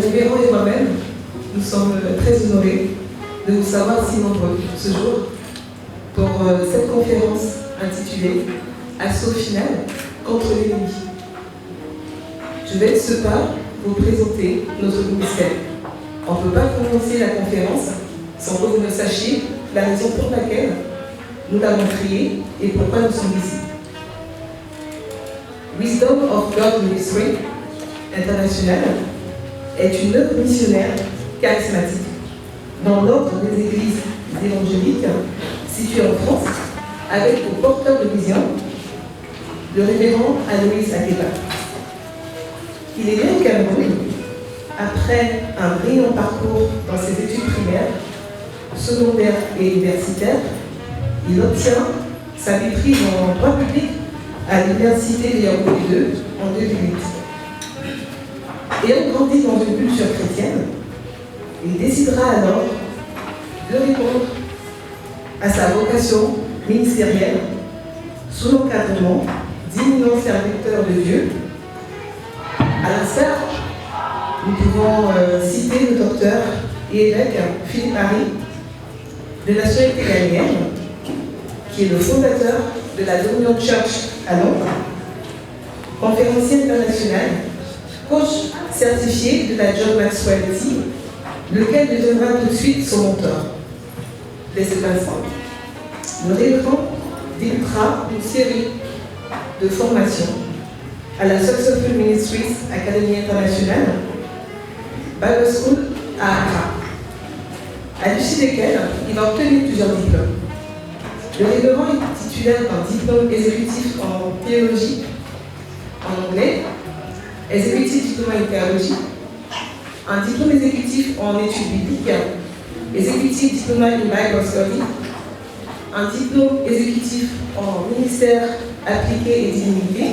révérend et moi-même, nous sommes très honorés de vous savoir si nombreux ce jour pour cette conférence intitulée « Assaut final contre l'ennemi ». Je vais de ce pas vous présenter notre ministère. On ne peut pas commencer la conférence sans que vous ne sachiez la raison pour laquelle nous l'avons créée et pourquoi nous sommes ici. Wisdom of God Ministry International est une œuvre missionnaire charismatique dans l'ordre des églises évangéliques situées en France avec pour porteur de vision le révérend Aloïs Akeba. Il est né au Cameroun après un brillant parcours dans ses études primaires, secondaires et universitaires. Il obtient sa maîtrise en droit public à l'université de Yaoundé 2 en 2008. Ayant grandi dans une culture chrétienne, il décidera alors de répondre à sa vocation ministérielle sous l'encadrement d'éminents serviteurs de Dieu. À l'instar, nous pouvons citer le docteur et évêque Philippe Harry, de nationalité ghanéenne, qui est le fondateur de la Dominion Church à Londres, conférencier international, coach certifié de la John Maxwell Team, lequel deviendra tout de suite son mentor. Dès cet instant, le révérend débutera une série de formations à la Successful Ministries Academy International, Bible School à Accra, à l'issue desquelles il va obtenir plusieurs diplômes. Le révérend est titulaire d'un diplôme exécutif en théologie en anglais, exécutif diplôme en théologie, un diplôme exécutif en études bibliques, exécutif diplôme en Bible Study, un diplôme exécutif en ministère appliqué et divinité,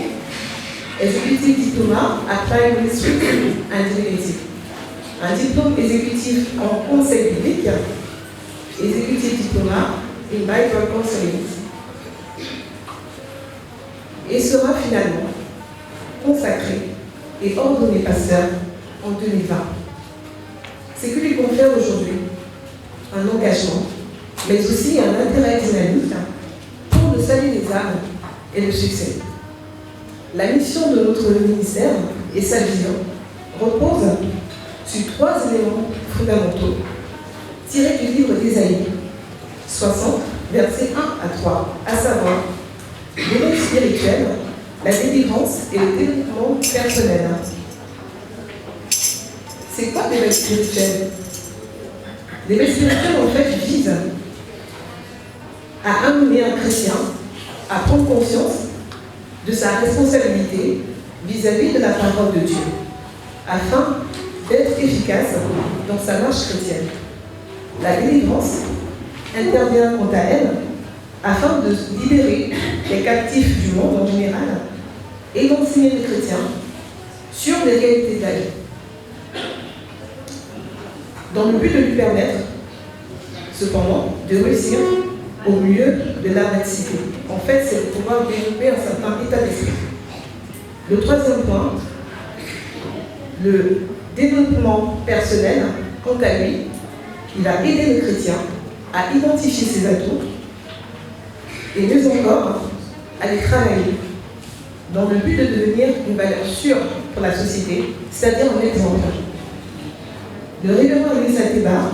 exécutif diplôme Applied Ministry and Divinity, un diplôme exécutif en conseil biblique, exécutif diplôme in Bible Counseling, et sera finalement consacré et ordonné pasteur en 2020. Ce qui lui confère aujourd'hui un engagement, mais aussi un intérêt dynamique pour le salut des âmes et le succès. La mission de notre ministère et sa vision reposent sur 3 éléments fondamentaux tirés du livre d'Ésaïe 60, versets 1 à 3, à savoir l'éveil spirituel, la délivrance et le développement personnel. C'est quoi l'éveil spirituel? L'éveil spirituel, en fait, vise à amener un chrétien à prendre conscience de sa responsabilité vis-à-vis de la parole de Dieu, afin d'être efficace dans sa marche chrétienne. La délivrance intervient quant à elle afin de libérer les captifs du monde en général et d'enseigner les chrétiens sur les réalités de la vie, dans le but de lui permettre, cependant, de réussir au milieu de l'adversité. En fait, c'est de pouvoir développer un certain état d'esprit. Le 3e point, le développement personnel, quant à lui, il va aider le chrétien à identifier ses atouts et mieux encore, à les travailler dans le but de devenir une valeur sûre pour la société, c'est-à-dire un exemple. Le révérend Aloïs Akeba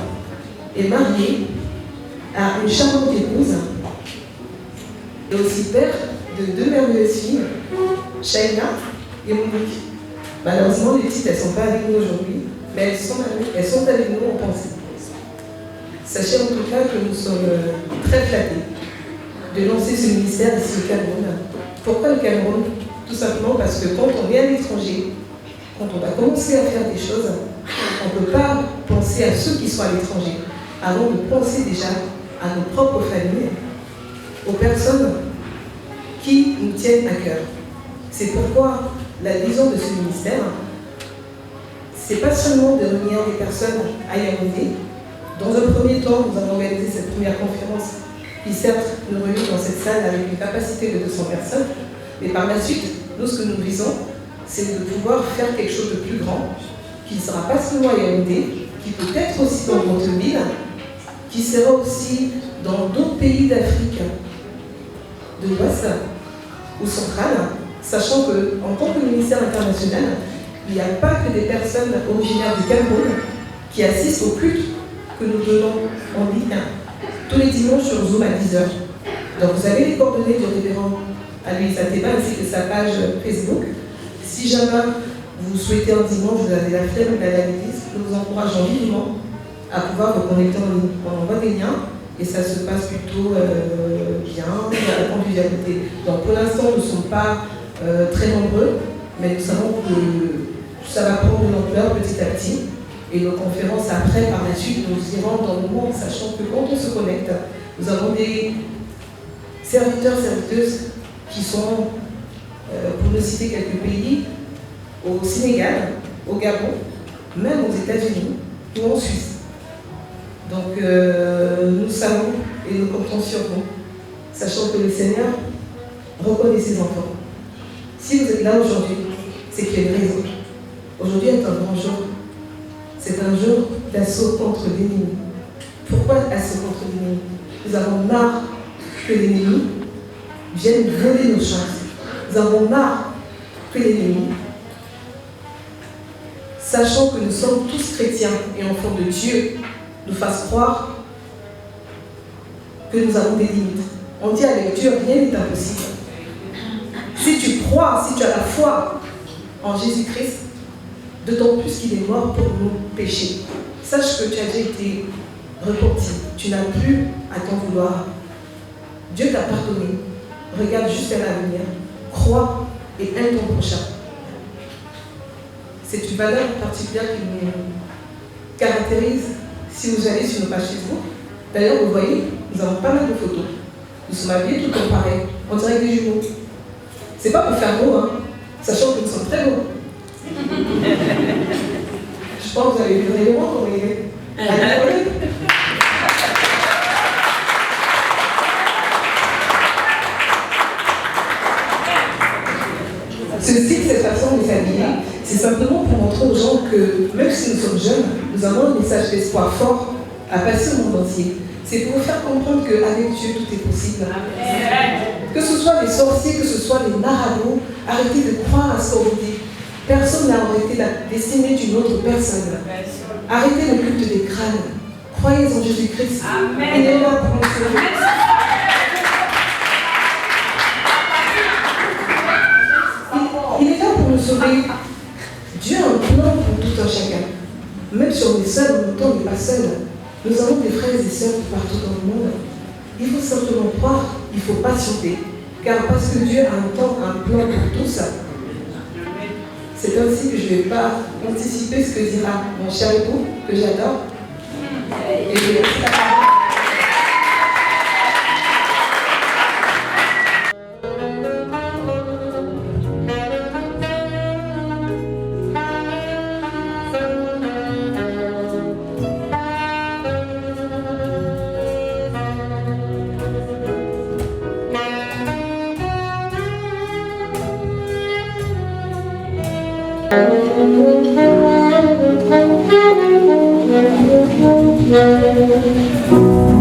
est marié à une charmante épouse et aussi père de 2 merveilleuses filles, Shaina et Monique. Malheureusement, les petites, elles ne sont pas avec nous aujourd'hui, mais elles sont avec nous en pensée. Sachez en tout cas que nous sommes très flattés de lancer ce ministère ici au Cameroun. Pourquoi le Cameroun? Tout simplement parce que quand on est à l'étranger, quand on va commencer à faire des choses, on ne peut pas penser à ceux qui sont à l'étranger avant de penser déjà à nos propres familles, aux personnes qui nous tiennent à cœur. C'est pourquoi la vision de ce ministère, c'est pas seulement de réunir des personnes à Yaoundé. Dans un premier temps, nous avons organisé cette première conférence qui certes nous réunit dans cette salle avec une capacité de 200 personnes, mais par la suite, nous, ce que nous visons, c'est de pouvoir faire quelque chose de plus grand, qui ne sera pas seulement à Yaoundé, qui peut être aussi dans votre ville, qui sera aussi dans d'autres pays d'Afrique de l'Ouest ou centrale, sachant qu'en tant que ministère international, il n'y a pas que des personnes originaires du Cameroun qui assistent au culte que nous donnons en ligne tous les dimanches sur Zoom à 10h. Donc vous avez les coordonnées du révérend Aloïs Ateba ainsi que sa page Facebook. Si jamais vous souhaitez un dimanche, vous avez la flemme d'aller à l'église, nous vous encourageons vivement à pouvoir vous connecter en ligne. On envoie des liens et ça se passe plutôt bien, il y a la convivialité. Donc pour l'instant, nous ne sommes pas très nombreux, mais nous savons que ça va prendre une ampleur petit à petit. Et nos conférences après, par la suite, nous irons dans le monde, sachant que quand on se connecte, nous avons des serviteurs, serviteuses qui sont, pour ne citer quelques pays, au Sénégal, au Gabon, même aux États-Unis ou en Suisse. Donc nous savons et nous comptons sur vous, sachant que le Seigneur reconnaît ses enfants. Si vous êtes là aujourd'hui, c'est qu'il y a une raison. Aujourd'hui est un grand jour. C'est un jour d'assaut contre l'ennemi. Pourquoi assaut contre l'ennemi? Nous avons marre que l'ennemi vienne voler nos chances. Nous avons marre que l'ennemi, sachant que nous sommes tous chrétiens et enfants de Dieu, nous fasse croire que nous avons des limites. On dit avec Dieu, rien n'est impossible. Si tu crois, si tu as la foi en Jésus-Christ, d'autant plus qu'il est mort pour nos péchés. Sache que tu as déjà été repenti. Tu n'as plus à t'en vouloir. Dieu t'a pardonné. Regarde juste à l'avenir. Crois et aime ton prochain. C'est une valeur particulière qui nous caractérise si vous allez sur nos pages Facebook. D'ailleurs, vous voyez, nous avons pas mal de photos. Nous sommes habillés tout comme pareil. On dirait des jumeaux. C'est pas pour faire beau, hein, sachant que nous sommes très beaux. Je pense que vous avez vu le moment quand il est. Ce style, cette façon de s'habiller, c'est simplement pour montrer aux gens que même si nous sommes jeunes, nous avons un message d'espoir fort à passer au monde entier. C'est pour vous faire comprendre qu'avec Dieu, tout est possible. Que ce soit les sorciers, que ce soit les marabouts, arrêtez de croire à ce qu'on vous dit. Personne n'a arrêté la destinée d'une autre personne. Arrêtez le culte des crânes. Croyez en Jésus-Christ. Il est là pour nous sauver. Il est là pour nous sauver. Dieu a un plan pour tout un chacun. Même si on est seul, en même temps, on n'est pas seul. Nous avons des frères et sœurs partout dans le monde. Il faut simplement croire, il faut patienter. Car parce que Dieu a un temps, un plan pour tout ça. C'est ainsi que je ne vais pas anticiper ce que dira mon cher époux, que j'adore. Et je vais laisser la parole. Thank you.